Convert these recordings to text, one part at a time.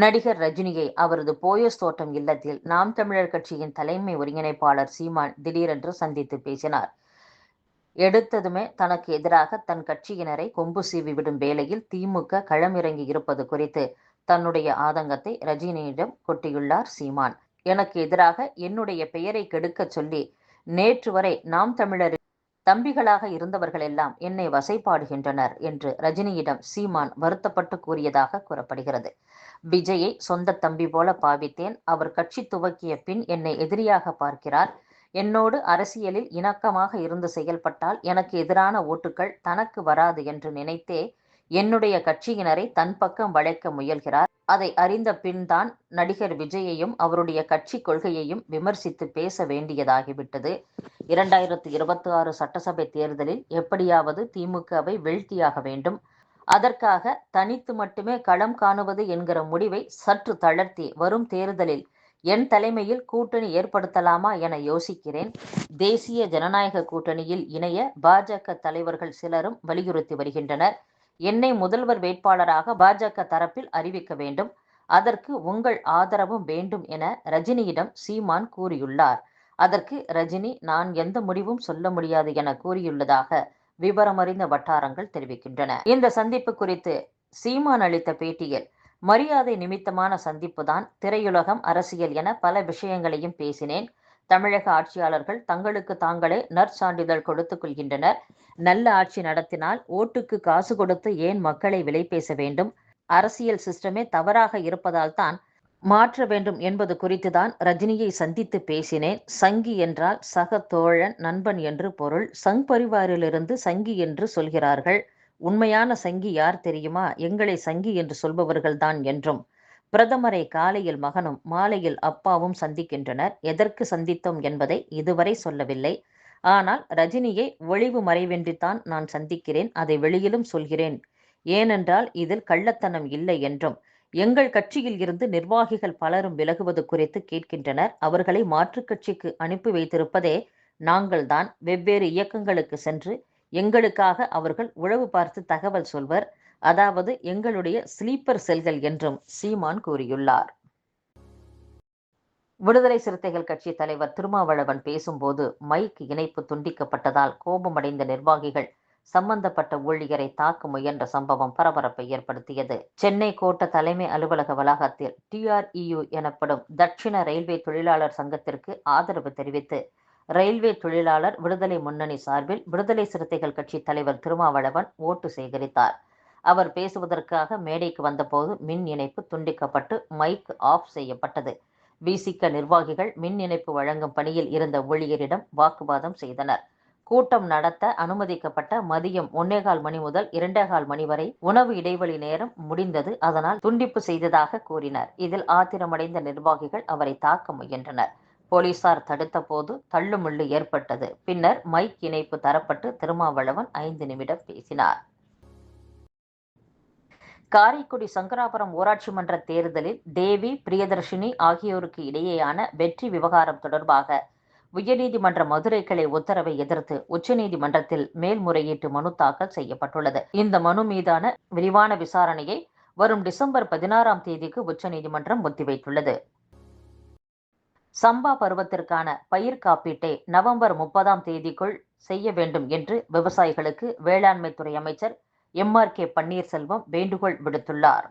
நடிகர் ரஜினியை அவரது போயஸ் தோட்டம் இல்லத்தில் நாம் தமிழர் கட்சியின் தலைமை ஒருங்கிணைப்பாளர் சீமான் திடீரென்று சந்தித்து பேசினார். எடுத்ததுமே தனக்கு எதிராக தன் கட்சியினரை கொம்பு சீவி விடும் வேளையில் திமுக களமிறங்கி இருப்பது குறித்து தன்னுடைய ஆதங்கத்தை ரஜினியிடம் கொட்டியுள்ளார் சீமான். எனக்கு எதிராக என்னுடைய பெயரை கெடுக்க சொல்லி நேற்று வரை நாம் தமிழர் தம்பிகளாக இருந்தவர்களெல்லாம் என்னை வசைபாடுகின்றனர் என்று ரஜினியிடம் சீமான் வருத்தப்பட்டு கூறியதாக கூறப்படுகிறது. விஜயை சொந்த தம்பி போல பாவித்தேன். அவர் கட்சி துவக்கிய பின் என்னை எதிரியாக பார்க்கிறார். என்னோடு அரசியலில் இணக்கமாக இருந்து செயல்பட்டால் எனக்கு எதிரான ஓட்டுகள் தனக்கு வராது என்று நினைத்தே என்னுடைய கட்சியினரை தன் பக்கம் வளைக்க முயல்கிறார். அதை அறிந்த பின் தான் நடிகர் விஜயையும் அவருடைய கட்சி கொள்கையையும் விமர்சித்து பேச வேண்டியதாகிவிட்டது. 2026 சட்டசபை தேர்தலில் எப்படியாவது திமுகவை வீழ்த்தியாக வேண்டும். அதற்காக தனித்து மட்டுமே களம் காணுவது என்கிற முடிவை சற்று தளர்த்தி வரும் தேர்தலில் என் தலைமையில் கூட்டணி ஏற்படுத்தலாமா என யோசிக்கிறேன். தேசிய ஜனநாயக கூட்டணியில் இணைய பாஜக தலைவர்கள் சிலரும் வலியுறுத்தி வருகின்றனர். என்னை முதல்வர் வேட்பாளராக பாஜக தரப்பில் அறிவிக்க வேண்டும். அதற்கு உங்கள் ஆதரவும் வேண்டும் என ரஜினியிடம் சீமான் கூறியுள்ளார். அதற்கு ரஜினி நான் எந்த முடிவும் சொல்ல முடியாது என கூறியுள்ளதாக விவரமறிந்த வட்டாரங்கள் தெரிவிக்கின்றன. இந்த சந்திப்பு குறித்து சீமான் அளித்த பேட்டியில் மரியாதை நிமித்தமான சந்திப்பு தான், திரையுலகம், அரசியல் என பல விஷயங்களையும் பேசினேன். தமிழக ஆட்சியாளர்கள் தங்களுக்கு தாங்களே நற்சான்றிதழ் கொடுத்துக் கொள்கின்றனர். நல்ல ஆட்சி நடத்தினால் ஓட்டுக்கு காசு கொடுத்து ஏன் மக்களை விலை பேச வேண்டும்? அரசியல் சிஸ்டமே தவறாக இருப்பதால் தான் மாற்ற வேண்டும் என்பது குறித்துதான் ரஜினியை சந்தித்து பேசினேன். சங்கி என்றால் சக தோழன், நண்பன் என்று பொருள். சங் பரிவாரிலிருந்து சங்கி என்று சொல்கிறார்கள். உண்மையான சங்கி யார் தெரியுமா? எங்களை சங்கி என்று சொல்பவர்கள்தான் என்றும். பிரதமரை காலையில் மகனும் மாலையில் அப்பாவும் சந்திக்கின்றனர். எதற்கு சந்தித்தோம் என்பதை இதுவரை சொல்லவில்லை. ஆனால் ரஜினியை ஒளிவு மறைவின்றித்தான் நான் சந்திக்கிறேன். அதை வெளியிலும் சொல்கிறேன். ஏனென்றால் இதில் கள்ளத்தனம் இல்லை என்றும். எங்கள் கட்சியில் இருந்து நிர்வாகிகள் பலரும் விலகுவது குறித்து கேட்கின்றனர். அவர்களை மாற்றுக் கட்சிக்கு அனுப்பி வைத்திருப்பதே நாங்கள்தான். வெவ்வேறு இயக்கங்களுக்கு சென்று எங்களுக்காக அவர்கள் உளவு பார்த்து தகவல் சொல்வர். அதாவது எங்களுடைய ஸ்லீப்பர் செல்கள் என்றும் சீமான் கூறியுள்ளார். விடுதலை சிறுத்தைகள் கட்சி தலைவர் திருமாவளவன் பேசும்போது மைக் இணைப்பு துண்டிக்கப்பட்டதால் கோபமடைந்த நிர்வாகிகள் சம்பந்தப்பட்ட ஊழியரை தாக்க முயன்ற சம்பவம் பரபரப்பை ஏற்படுத்தியது. சென்னை கோட்ட தலைமை அலுவலக வளாகத்தில் TREU எனப்படும் தட்சிண ரயில்வே தொழிலாளர் சங்கத்திற்கு ஆதரவு தெரிவித்து ரயில்வே தொழிலாளர் விடுதலை முன்னணி சார்பில் விடுதலை சிறுத்தைகள் கட்சி தலைவர் திருமாவளவன் ஓட்டு சேகரித்தார். அவர் பேசுவதற்காக மேடைக்கு வந்தபோது மின் இணைப்பு துண்டிக்கப்பட்டு மைக் ஆஃப் செய்யப்பட்டது. விசிக நிர்வாகிகள் மின் இணைப்பு வழங்கும் பணியில் இருந்த ஊழியரிடம் வாக்குவாதம் செய்தனர். கூட்டம் நடத்த அனுமதிக்கப்பட்ட மதியம் 1:15 மணி முதல் 2:15 மணி வரை உணவு இடைவெளி நேரம் முடிந்தது. அதனால் துண்டிப்பு செய்ததாக கூறினர். இதில் ஆத்திரமடைந்த நிர்வாகிகள் அவரை தாக்க முயன்றனர். போலீசார் தடுத்த போது தள்ளுமுள்ளு ஏற்பட்டது. பின்னர் மைக் இணைப்பு தரப்பட்டு திருமாவளவன் 5 நிமிடம் பேசினார். காரைக்குடி சங்கராபுரம் ஊராட்சி மன்ற தேர்தலில் தேவி, பிரியதர்ஷினி ஆகியோருக்கு இடையேயான வெற்றி விவகாரம் தொடர்பாக உயர்நீதிமன்ற மதுரை கிளை உத்தரவை எதிர்த்து உச்சநீதிமன்றத்தில் மேல்முறையீட்டு மனு தாக்கல் செய்யப்பட்டுள்ளது. இந்த மனு மீதான விரிவான விசாரணையை வரும் டிசம்பர் 16ஆம் தேதிக்கு உச்சநீதிமன்றம் ஒத்திவைத்துள்ளது. சம்பா பருவத்திற்கான பயிர் காப்பீட்டை நவம்பர் 30ஆம் தேதிக்குள் செய்ய வேண்டும் என்று விவசாயிகளுக்கு வேளாண்மைத்துறை அமைச்சர் MRK பன்னீர்செல்வம் வேண்டுகோள் விடுத்துள்ளார்.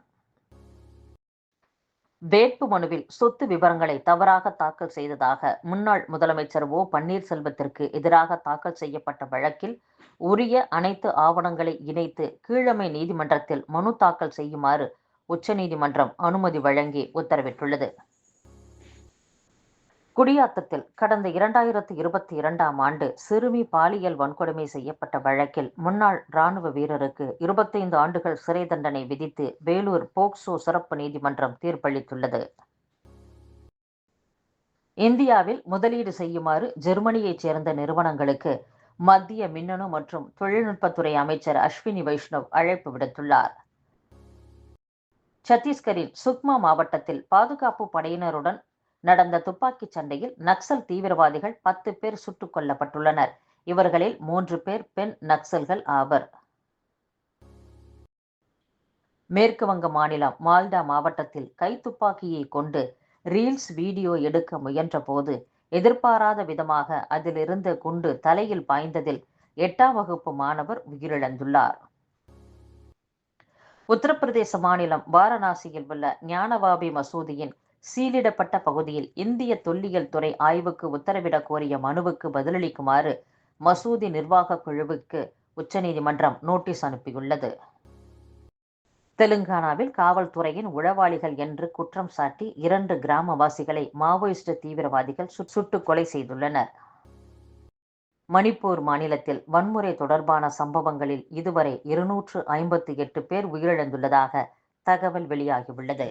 வேட்பு மனுவில் சொத்து விவரங்களை தவறாக தாக்கல் செய்ததாக முன்னாள் முதலமைச்சர் O. பன்னீர்செல்வத்திற்கு எதிராக தாக்கல் செய்யப்பட்ட வழக்கில் உரிய அனைத்து ஆவணங்களை இணைத்து கீழமை நீதிமன்றத்தில் மனு தாக்கல் செய்யுமாறு உச்சநீதிமன்றம் அனுமதி வழங்கி உத்தரவிட்டுள்ளது. குடியாத்தத்தில் கடந்த 2022ஆம் ஆண்டு சிறுமி பாலியல் வன்கொடுமை செய்யப்பட்ட வழக்கில் முன்னாள் ராணுவ வீரருக்கு 25 ஆண்டுகள் சிறை தண்டனை விதித்து வேலூர் போக்சோ சிறப்பு நீதிமன்றம் தீர்ப்பளித்துள்ளது. இந்தியாவில் முதலீடு செய்யுமாறு ஜெர்மனியைச் சேர்ந்த நிறுவனங்களுக்கு மத்திய மின்னணு மற்றும் தொழில்நுட்பத்துறை அமைச்சர் அஸ்வினி வைஷ்ணவ் அழைப்பு விடுத்துள்ளார். சத்தீஸ்கரின் சுக்மா மாவட்டத்தில் பாதுகாப்பு படையினருடன் நடந்த துப்பாக்கிச் சண்டையில் நக்சல் தீவிரவாதிகள் 10 பேர் சுட்டுக் கொல்லப்பட்டுள்ளனர். இவர்களில் 3 பேர் பெண் நக்சல்கள் ஆவர். மேற்கு வங்க மாநிலம் மால்டா மாவட்டத்தில் கைத்துப்பாக்கியை கொண்டு ரீல்ஸ் வீடியோ எடுக்க முயன்ற போது எதிர்பாராத விதமாக அதிலிருந்த குண்டு தலையில் பாய்ந்ததில் 8ஆம் வகுப்பு மாணவர் உயிரிழந்துள்ளார். உத்தரப்பிரதேச மாநிலம் வாரணாசியில் உள்ள ஞானவாபி மசூதியின் சீலிடப்பட்ட பகுதியில் இந்திய தொல்லியல் துறை ஆய்வுக்கு உத்தரவிடக் கோரிய மனுவுக்கு பதிலளிக்குமாறு மசூதி நிர்வாக குழுவுக்கு உச்சநீதிமன்றம் நோட்டீஸ் அனுப்பியுள்ளது. தெலுங்கானாவில் காவல்துறையின் உளவாளிகள் என்று குற்றம் சாட்டி 2 கிராமவாசிகளை மாவோயிஸ்ட் தீவிரவாதிகள் சுட்டுக் கொலை செய்துள்ளனர். மணிப்பூர் மாநிலத்தில் வன்முறை தொடர்பான சம்பவங்களில் இதுவரை 258 பேர் உயிரிழந்துள்ளதாக தகவல் வெளியாகியுள்ளது.